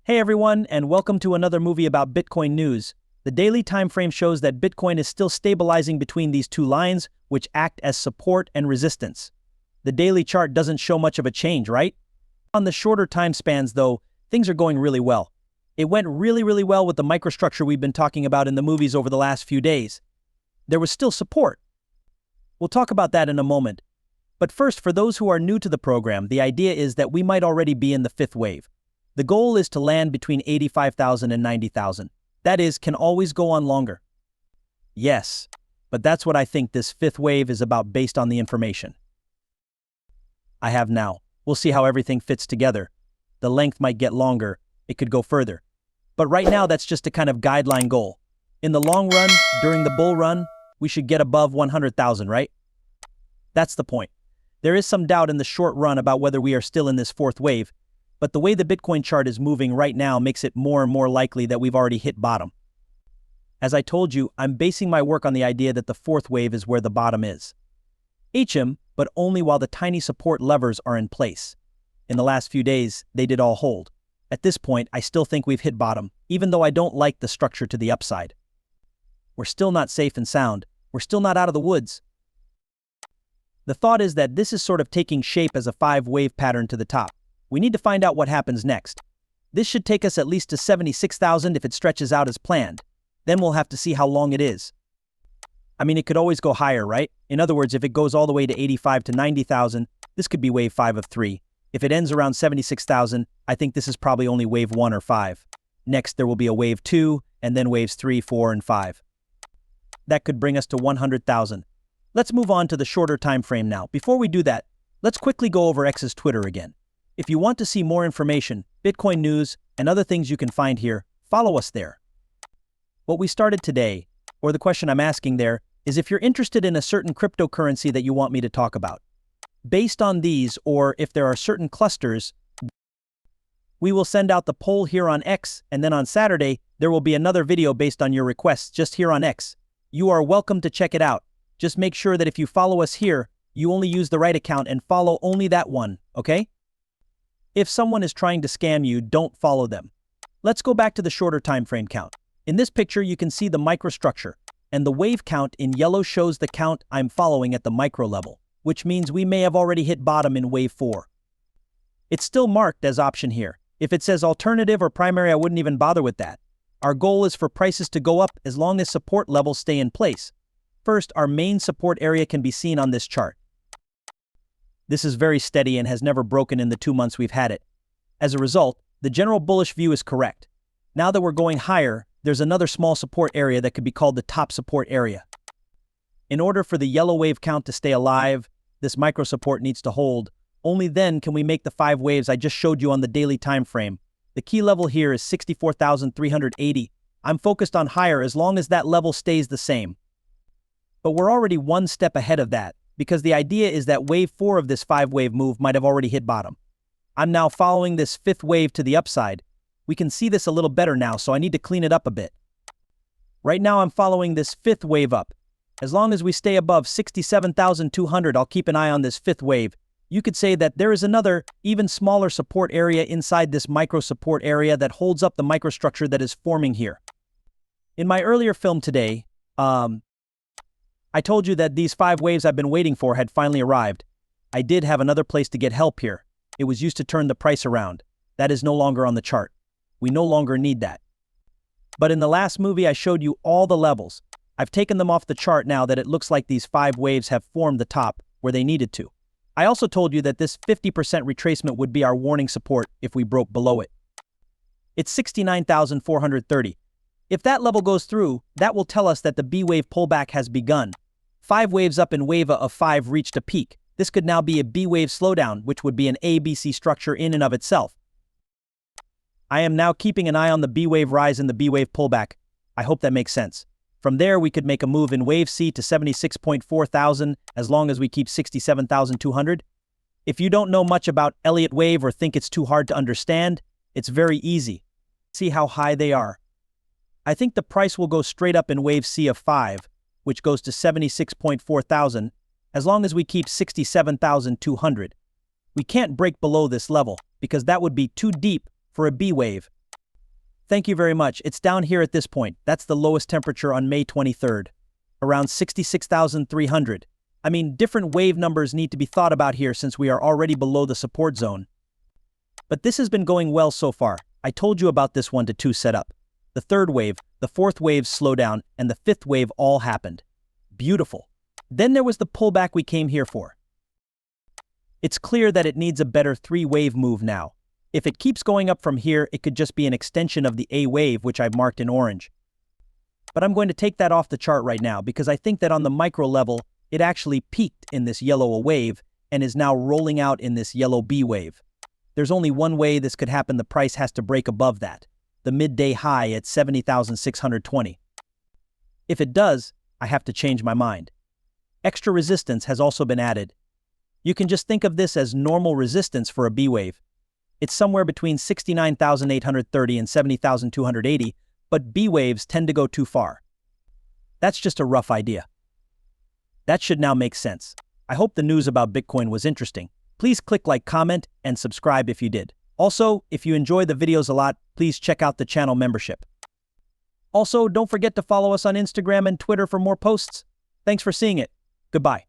Hey everyone, and welcome to another movie about Bitcoin news. The daily time frame shows that Bitcoin is still stabilizing between these two lines, which act as support and resistance. The daily chart doesn't show much of a change, right? On the shorter time spans, though, things are going really well. It went really well with the microstructure we've been talking about in the movies over the last few days. There was still support. We'll talk about that in a moment. But first, for those who are new to the program, the idea is that we might already be in the fifth wave. The goal is to land between 85,000 and 90,000. That is, can always go on longer. Yes, but that's what I think this fifth wave is about based on the information I have now. We'll see how everything fits together. The length might get longer, it could go further. But right now that's just a kind of guideline goal. In the long run, during the bull run, we should get above 100,000, right? That's the point. There is some doubt in the short run about whether we are still in this fourth wave, but the way the Bitcoin chart is moving right now makes it more and more likely that we've already hit bottom. As I told you, I'm basing my work on the idea that the fourth wave is where the bottom is. but only while the tiny support levers are in place. In the last few days, they did all hold. At this point, I still think we've hit bottom, even though I don't like the structure to the upside. We're still not safe and sound. We're still not out of the woods. The thought is that this is sort of taking shape as a five-wave pattern to the top. We need to find out what happens next. This should take us at least to 76,000 if it stretches out as planned. Then we'll have to see how long it is. I mean, it could always go higher, right? In other words, if it goes all the way to 85 to 90,000, this could be wave 5 of 3. If it ends around 76,000, I think this is probably only wave 1 or 5. Next, there will be a wave 2, and then waves 3, 4, and 5. That could bring us to 100,000. Let's move on to the shorter time frame now. Before we do that, let's quickly go over X's Twitter again. If you want to see more information, Bitcoin news, and other things you can find here, follow us there. What we started today, or the question I'm asking there, is if you're interested in a certain cryptocurrency that you want me to talk about. Based on these, or if there are certain clusters, we will send out the poll here on X, and then on Saturday, there will be another video based on your requests just here on X. You are welcome to check it out. Just make sure that if you follow us here, you only use the right account and follow only that one, okay? If someone is trying to scam you, don't follow them. Let's go back to the shorter time frame count. In this picture, you can see the microstructure, and the wave count in yellow shows the count I'm following at the micro level, which means we may have already hit bottom in wave 4. It's still marked as option here. If it says alternative or primary, I wouldn't even bother with that. Our goal is for prices to go up as long as support levels stay in place. First, our main support area can be seen on this chart. This is very steady and has never broken in the 2 months we've had it. As a result, the general bullish view is correct. Now that we're going higher, there's another small support area that could be called the top support area. In order for the yellow wave count to stay alive, this micro support needs to hold. Only then can we make the 5 waves I just showed you on the daily time frame. The key level here is 64,380. I'm focused on higher as long as that level stays the same. But we're already one step ahead of that, because the idea is that wave 4 of this 5-wave move might have already hit bottom. I'm now following this 5th wave to the upside. We can see this a little better now, so I need to clean it up a bit. Right now I'm following this 5th wave up. As long as we stay above 67,200, I'll keep an eye on this 5th wave. You could say that there is another, even smaller support area inside this micro support area that holds up the microstructure that is forming here. In my earlier film today, I told you that these 5 waves I've been waiting for had finally arrived. I did have another place to get help here. It was used to turn the price around. That is no longer on the chart. We no longer need that. But in the last movie I showed you all the levels. I've taken them off the chart now that it looks like these 5 waves have formed the top where they needed to. I also told you that this 50% retracement would be our warning support if we broke below it. It's 69,430. If that level goes through, that will tell us that the B wave pullback has begun. 5 waves up in wave of 5 reached a peak. This could now be a B wave slowdown, which would be an ABC structure in and of itself. I am now keeping an eye on the B wave rise and the B wave pullback. I hope that makes sense. From there, we could make a move in wave C to 76.4 thousand as long as we keep 67,200. If you don't know much about Elliott wave or think it's too hard to understand, it's very easy. See how high they are. I think the price will go straight up in wave C of 5, which goes to 76.4 thousand, as long as we keep 67,200. We can't break below this level, because that would be too deep for a B wave. Thank you very much. It's down here at this point. That's the lowest temperature on May 23rd. Around 66,300. I mean, different wave numbers need to be thought about here since we are already below the support zone. But this has been going well so far. I told you about this 1 to 2 setup. The third wave, the fourth wave slowdown, and the fifth wave all happened. Beautiful. Then there was the pullback we came here for. It's clear that it needs a better 3-wave move now. If it keeps going up from here, it could just be an extension of the A wave, which I've marked in orange. But I'm going to take that off the chart right now because I think that on the micro level, it actually peaked in this yellow A wave and is now rolling out in this yellow B wave. There's only one way this could happen. The price has to break above that, the midday high at 70,620. If it does, I have to change my mind. Extra resistance has also been added. You can just think of this as normal resistance for a B wave. It's somewhere between 69,830 and 70,280, but B waves tend to go too far. That's just a rough idea. That should now make sense. I hope the news about Bitcoin was interesting. Please click like, comment, and subscribe if you did. Also, if you enjoy the videos a lot, please check out the channel membership. Also, don't forget to follow us on Instagram and Twitter for more posts. Thanks for seeing it. Goodbye.